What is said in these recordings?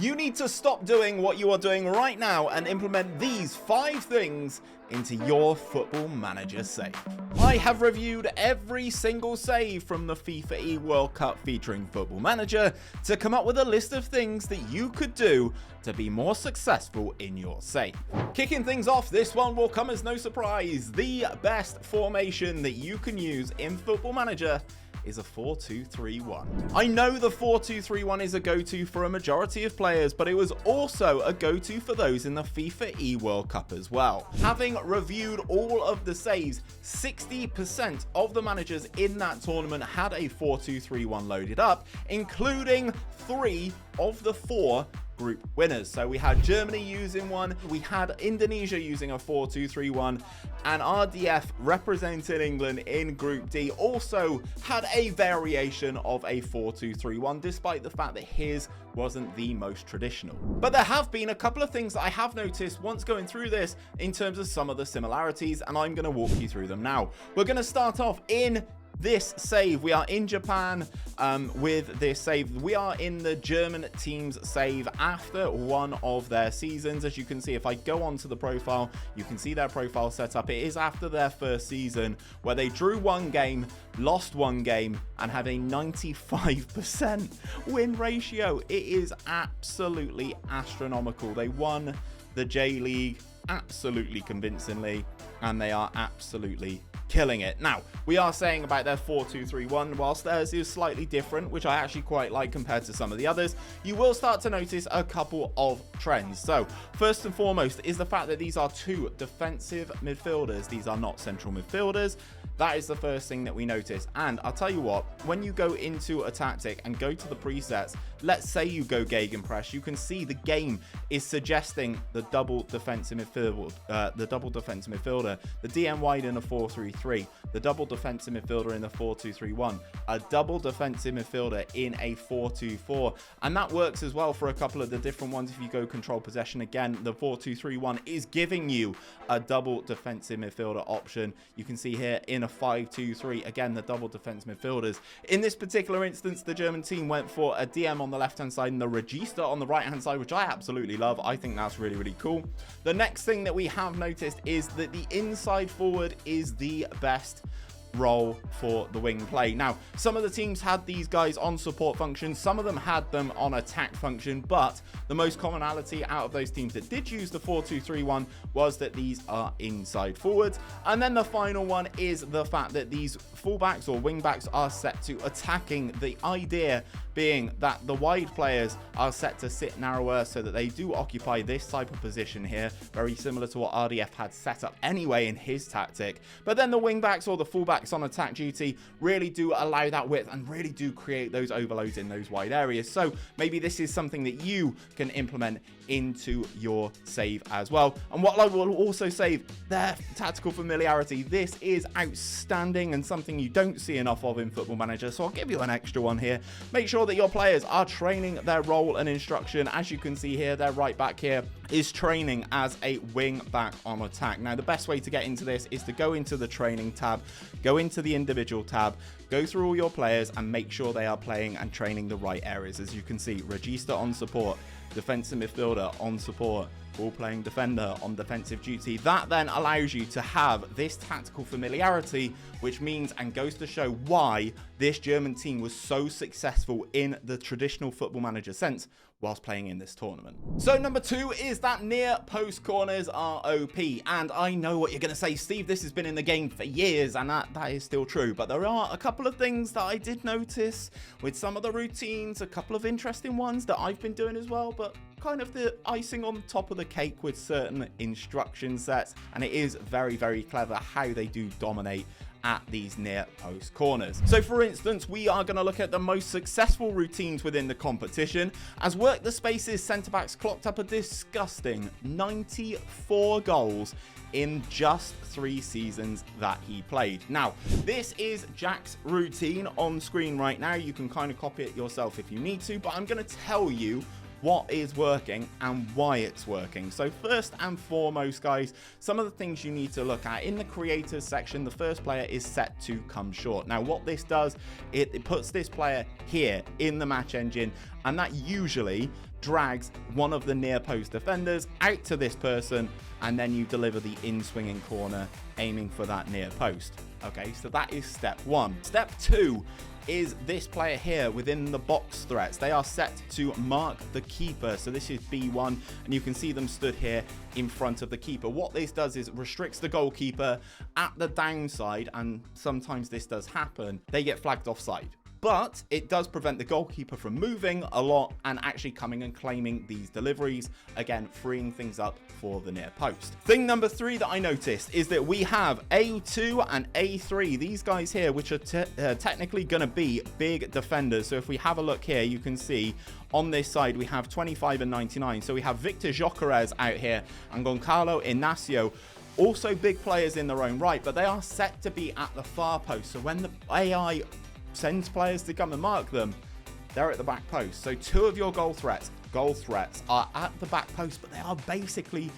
You need to stop doing what you are doing right now and implement these 5 things into your Football Manager save. I have reviewed every single save from the FIFAe World Cup featuring Football Manager to come up with a list of things that you could do to be more successful in your save. Kicking things off, this one will come as no surprise. The best formation that you can use in Football Manager is a 4-2-3-1. I know the 4-2-3-1 is a go-to for a majority of players, but it was also a go-to for those in the FIFAe World Cup as well. Having reviewed all of the saves, 60% of the managers in that tournament had a 4-2-3-1 loaded up, including 3 of the 4 group winners. So we had Germany using one, we had Indonesia using a 4-2-3-1, and RDF representing England in Group D also had a variation of a 4-2-3-1, despite the fact that his wasn't the most traditional. But there have been a couple of things that I have noticed once going through this in terms of some of the similarities, and I'm going to walk you through them now. We're going to start off in this save. We are in Japan with this save. We are in the German team's save after one of their seasons. As you can see, if I go onto the profile, you can see their profile set up. It is after their first season where they drew 1 game, lost 1 game, and have a 95% win ratio. It is absolutely astronomical. They won the J League absolutely convincingly, and they are absolutely killing it. Now, we are saying about their 4-2-3-1, whilst theirs is slightly different, which I actually quite like compared to some of the others, you will start to notice a couple of trends. So, first and foremost is the fact that these are 2 defensive midfielders. These are not central midfielders. That is the first thing that we notice. And I'll tell you what, when you go into a tactic and go to the presets, let's say you go gegenpress, you can see the game is suggesting the double defensive midfielder, the DM wide in a 4-3-3, the double defensive midfielder in the 4-2-3-1, a double defensive midfielder in a 4-2-4, and that works as well for a couple of the different ones. If you go control possession again, the 4-2-3-1 is giving you a double defensive midfielder option. You can see here in a 5-2-3, again, the double defense midfielders. In this particular instance, the German team went for a DM on the left-hand side and the Regista on the right-hand side, which I absolutely love. I think that's really, really cool. The next thing that we have noticed is that the inside forward is the best role for the wing play. Now, some of the teams had these guys on support functions, some of them had them on attack function, but the most commonality out of those teams that did use the 4-2-3-1 was that these are inside forwards. And then the final one is the fact that these fullbacks or wingbacks are set to attacking, the idea being that the wide players are set to sit narrower so that they do occupy this type of position here, very similar to what RDF had set up anyway in his tactic. But then the wingbacks or the fullbacks on attack duty really do allow that width and really do create those overloads in those wide areas. So maybe this is something that you can implement into your save as well. And what I will also save, their tactical familiarity. This is outstanding and something you don't see enough of in Football Manager, so I'll give you an extra one here. Make sure that your players are training their role and instruction. As you can see here, their right back here is training as a wing back on attack. Now, the best way to get into this is to go into the training tab, go into the individual tab, go through all your players and make sure they are playing and training the right areas. As you can see, Regista on support, defensive midfielder on support, ball-playing defender on defensive duty. That then allows you to have this tactical familiarity, which means and goes to show why this German team was so successful in the traditional Football Manager sense whilst playing in this tournament. So number 2 is that near post corners are OP. And I know what you're going to say, Steve, this has been in the game for years, and that is still true. But there are a couple of things that I did notice with some of the routines, a couple of interesting ones that I've been doing as well, but kind of the icing on top of the cake with certain instruction sets. And it is very, very clever how they do dominate at these near post corners. So for instance, we are going to look at the most successful routines within the competition, as Work the Spaces centre-backs clocked up a disgusting 94 goals in just 3 seasons that he played. Now, this is Jack's routine on screen right now. You can kind of copy it yourself if you need to, but I'm going to tell you what is working and why it's working. So first and foremost, guys, some of the things you need to look at in the creators section. The first player is set to come short. Now what this does, it puts this player here in the match engine, and that usually drags one of the near post defenders out to this person, and then you deliver the in swinging corner aiming for that near post. Okay, so that is step one. Step two is this player here within the box threats. They are set to mark the keeper. So this is B1, and you can see them stood here in front of the keeper. What this does is it restricts the goalkeeper at the downside, and sometimes this does happen. They get flagged offside. But it does prevent the goalkeeper from moving a lot and actually coming and claiming these deliveries, again freeing things up for the near post. Thing number three that I noticed is that we have A2 and A3, these guys here, which are technically going to be big defenders. So if we have a look here, you can see on this side we have 25 and 99. So we have Victor Gyökeres out here and Goncalo Inacio. Also big players in their own right, but they are set to be at the far post. So when the AI sends players to come and mark them, they're at the back post. So two of your goal threats are at the back post, but they are basically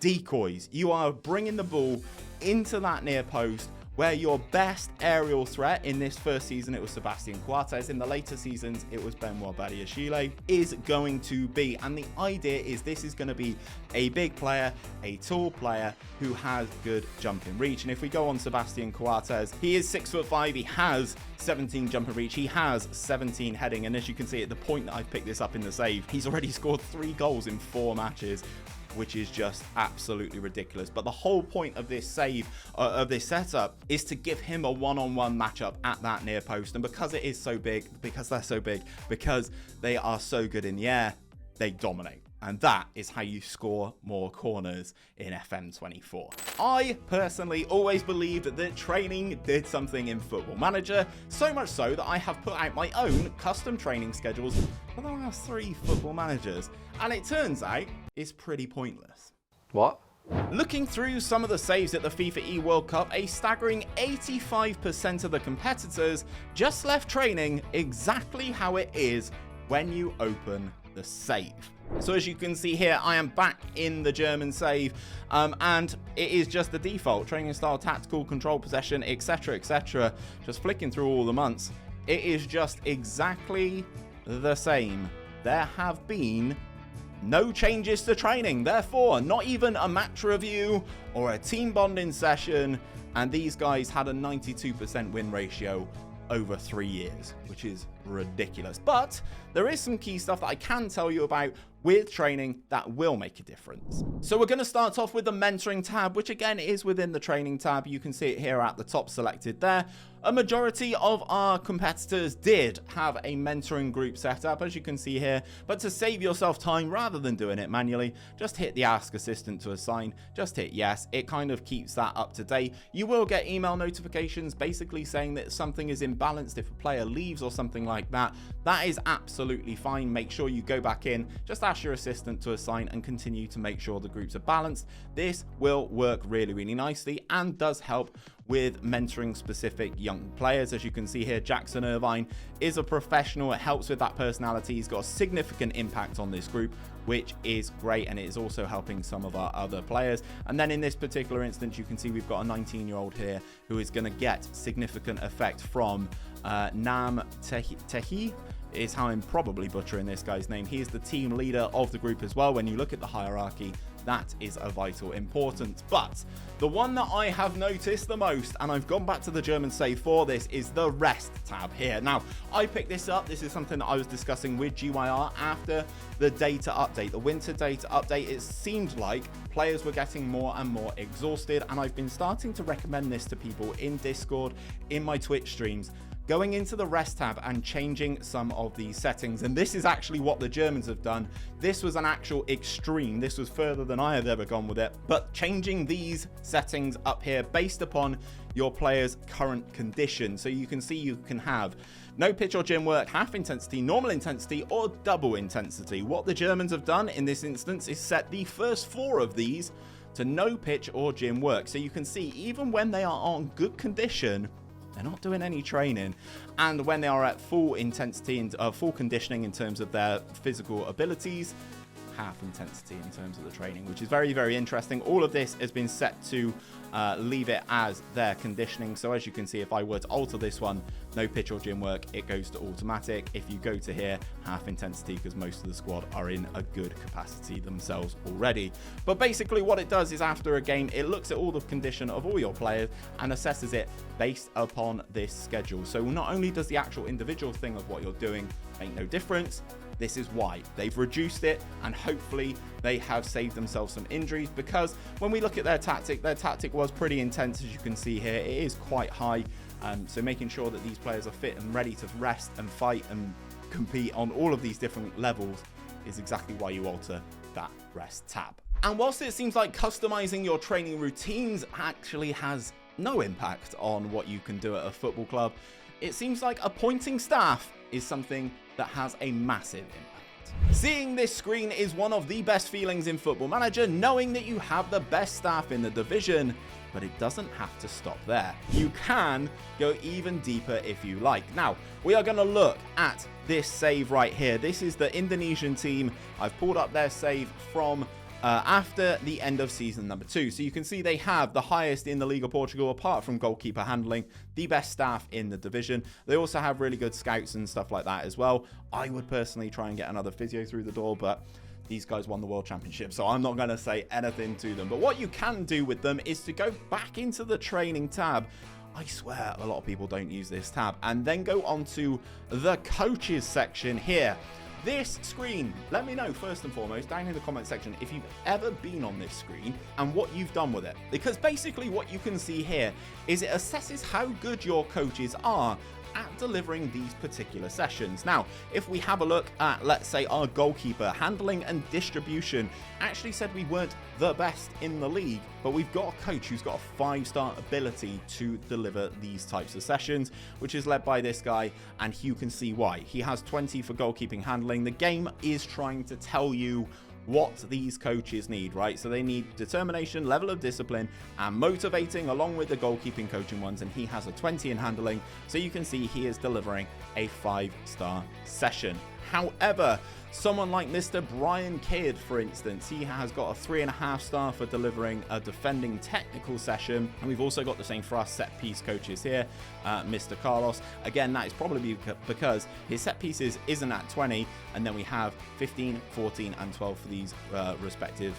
decoys. You are bringing the ball into that near post, where your best aerial threat in this first season, it was Sebastian Coates. In the later seasons, it was 𝘼𝙗𝙕 is going to be. And the idea is this is going to be a big player, a tall player who has good jumping reach. And if we go on Sebastian Coates, he is 6'5", he has 17 jumping reach, he has 17 heading. And as you can see at the point that I've picked this up in the save, he's already scored 3 goals in 4 matches, which is just absolutely ridiculous. But the whole point of this save, of this setup, is to give him a one-on-one matchup at that near post. And because it is so big, because they're so big, because they are so good in the air, they dominate. And that is how you score more corners in FM24. I personally always believed that training did something in Football Manager, so much so that I have put out my own custom training schedules for the last 3 Football Managers. And it turns out it's pretty pointless. What? Looking through some of the saves at the FIFAe World Cup, a staggering 85% of the competitors just left training exactly how it is when you open the save. So as you can see here, I am back in the German save, and it is just the default training style, tactical, control, possession, etc, etc. Just flicking through all the months, it is just exactly the same. There have been no changes to training, therefore not even a match review or a team bonding session, and these guys had a 92% win ratio over 3 years, which is ridiculous. But there is some key stuff that I can tell you about with training that will make a difference. So we're going to start off with the mentoring tab, which again is within the training tab. You can see it here at the top selected there. A majority of our competitors did have a mentoring group set up, as you can see here, but to save yourself time rather than doing it manually, just hit the ask assistant to assign, just hit yes. It kind of keeps that up to date. You will get email notifications basically saying that something is imbalanced if a player leaves or something like that. That is absolutely fine. Make sure you go back in, just ask your assistant to assign and continue to make sure the groups are balanced. This will work really, really nicely and does help with mentoring specific young players. As you can see here, Jackson Irvine is a professional. It helps with that personality. He's got a significant impact on this group, which is great, and it is also helping some of our other players. And then in this particular instance, you can see we've got a 19-year-old here who is going to get significant effect from 𝘼𝙗𝙕 is how I'm probably butchering this guy's name. He is the team leader of the group as well. When you look at the hierarchy, that is of vital importance. But the one that I have noticed the most, and I've gone back to the German save for this, is the rest tab here. Now, I picked this up. This is something that I was discussing with GYR after the data update, the winter data update. It seemed like players were getting more and more exhausted, and I've been starting to recommend this to people in Discord, in my Twitch streams, going into the rest tab and changing some of these settings. And this is actually what the Germans have done. This was an actual extreme. This was further than I have ever gone with it. But changing these settings up here based upon your player's current condition. So you can see you can have no pitch or gym work, half intensity, normal intensity, or double intensity. What the Germans have done in this instance is set the first 4 of these to no pitch or gym work. So you can see even when they are on good condition, they're not doing any training. And when they are at full intensity and full conditioning in terms of their physical abilities, half intensity in terms of the training, which is very, very interesting. All of this has been set to leave it as their conditioning. So as you can see, if I were to alter this one, no pitch or gym work, it goes to automatic. If you go to here, half intensity, because most of the squad are in a good capacity themselves already. But basically what it does is after a game, it looks at all the condition of all your players and assesses it based upon this schedule. So not only does the actual individual thing of what you're doing make no difference, this is why they've reduced it, and hopefully they have saved themselves some injuries, because when we look at their tactic was pretty intense. As you can see here, it is quite high. So making sure that these players are fit and ready to rest and fight and compete on all of these different levels is exactly why you alter that rest tab. And whilst it seems like customizing your training routines actually has no impact on what you can do at a football club, it seems like appointing staff is something that has a massive impact. Seeing this screen is one of the best feelings in Football Manager, knowing that you have the best staff in the division, but it doesn't have to stop there. You can go even deeper if you like. Now, we are going to look at this save right here. This is the Indonesian team. I've pulled up their save from after the end of season number 2. So you can see they have the highest in the League of Portugal, apart from goalkeeper handling, the best staff in the division. They also have really good scouts and stuff like that as well. I would personally try and get another physio through the door, but these guys won the World Championship, so I'm not going to say anything to them. But what you can do with them is to go back into the training tab. I swear a lot of people don't use this tab. And then go on to the coaches section here. This screen, let me know first and foremost down in the comment section if you've ever been on this screen and what you've done with it. Because basically what you can see here is it assesses how good your coaches are at delivering these particular sessions. Now, if we have a look at, let's say, our goalkeeper handling and distribution, actually said we weren't the best in the league, but we've got a coach who's got a 5-star ability to deliver these types of sessions, which is led by this guy, and you can see why. He has 20 for goalkeeping handling. The game is trying to tell you what these coaches need, right? So they need determination, level of discipline, and motivating, along with the goalkeeping coaching ones, and he has a 20 in handling. So you can see he is delivering a 5-star session. However, someone like Mr. Brian Kidd, for instance, he has got a 3.5 star for delivering a defending technical session. And we've also got the same for our set piece coaches here, Mr. Carlos. Again, that is probably because his set pieces isn't at 20, and then we have 15, 14, and 12 for these respective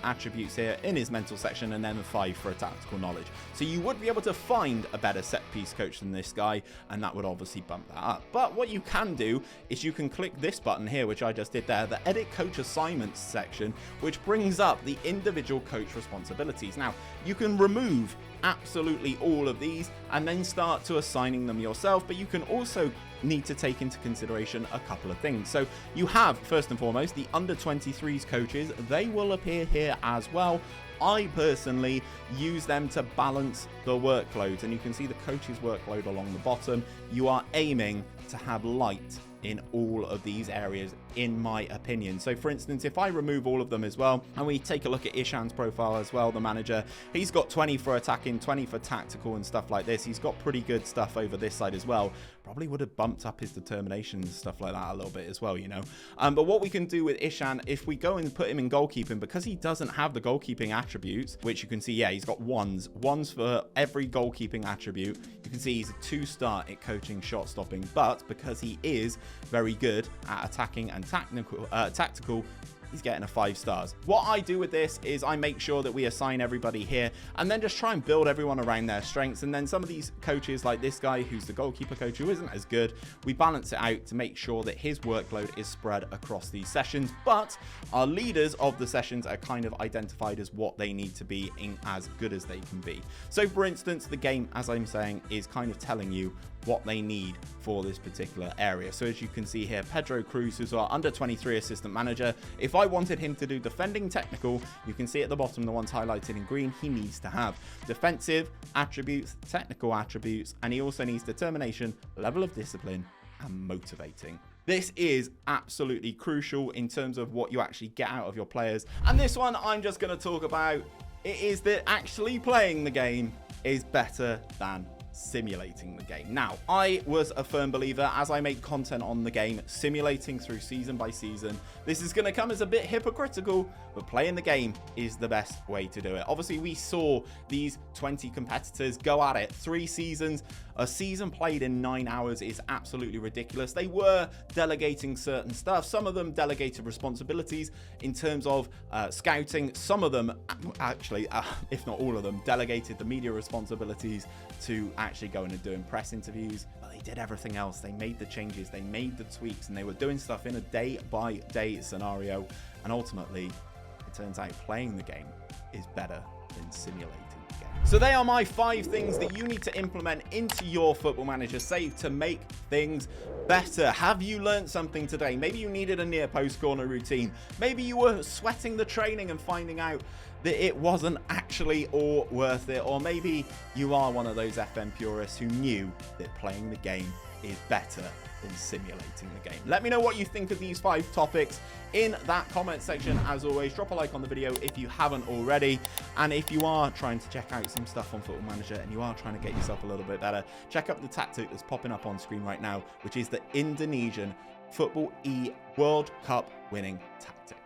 attributes here in his mental section, and then a 5 for a tactical knowledge. So you would be able to find a better set piece coach than this guy, and that would obviously bump that up. But what you can do is you can click this button here, which I just did there, the edit coach assignments section, which brings up the individual coach responsibilities. Now, you can remove absolutely all of these and then start to assigning them yourself, but you can also need to take into consideration a couple of things. So you have, first and foremost, the under 23s coaches. They will appear here as well. I personally use them to balance the workloads, and you can see the coach's workload along the bottom. You are aiming to have light in all of these areas, in my opinion. So for instance, if I remove all of them as well, and we take a look at 𝘼𝙗𝙤𝙪 profile as well, the manager, he's got 20 for attacking, 20 for tactical and stuff like this. He's got pretty good stuff over this side as well. Probably would have bumped up his determination and stuff like that a little bit as well, you know. But what we can do with 𝘼𝙗𝙤𝙪, if we go and put him in goalkeeping, because he doesn't have the goalkeeping attributes, which you can see, yeah, he's got ones for every goalkeeping attribute. You can see he's a 2-star at coaching, shot stopping, but because he is very good at attacking and tactical, he's getting a 5 stars. What I do with this is I make sure that we assign everybody here and then just try and build everyone around their strengths. And then some of these coaches, like this guy who's the goalkeeper coach, who isn't as good, we balance it out to make sure that his workload is spread across these sessions. But our leaders of the sessions are kind of identified as what they need to be in as good as they can be. So for instance, the game, as I'm saying, is kind of telling you what they need for this particular area. So as you can see here, Pedro Cruz, who's our under 23 assistant manager, if I wanted him to do defending technical, you can see at the bottom, the ones highlighted in green, he needs to have defensive attributes, technical attributes, and he also needs determination, level of discipline, and motivating. This is absolutely crucial in terms of what you actually get out of your players. And this one I'm just going to talk about. It is that actually playing the game is better than simulating the game. Now, I was a firm believer, as I make content on the game, simulating through season by season. This is going to come as a bit hypocritical, but playing the game is the best way to do it. Obviously, we saw these 20 competitors go at it. 3 seasons. A season played in 9 hours is absolutely ridiculous. They were delegating certain stuff. Some of them delegated responsibilities in terms of scouting. Some of them, actually, if not all of them, delegated the media responsibilities to actually going and doing press interviews. But they did everything else. They made the changes, they made the tweaks, and they were doing stuff in a day-by-day scenario. And ultimately, it turns out playing the game is better than simulating the game. So they are my 5 things that you need to implement into your Football Manager save to make things better. Have you learned something today? Maybe you needed a near post corner routine. Maybe you were sweating the training and finding out that it wasn't actually all worth it. Or maybe you are one of those FM purists who knew that playing the game is better than simulating the game. Let me know what you think of these 5 topics in that comment section. As always, drop a like on the video if you haven't already. And if you are trying to check out some stuff on Football Manager and you are trying to get yourself a little bit better, check out the tactic that's popping up on screen right now, which is the Indonesian FIFAe World Cup winning tactic.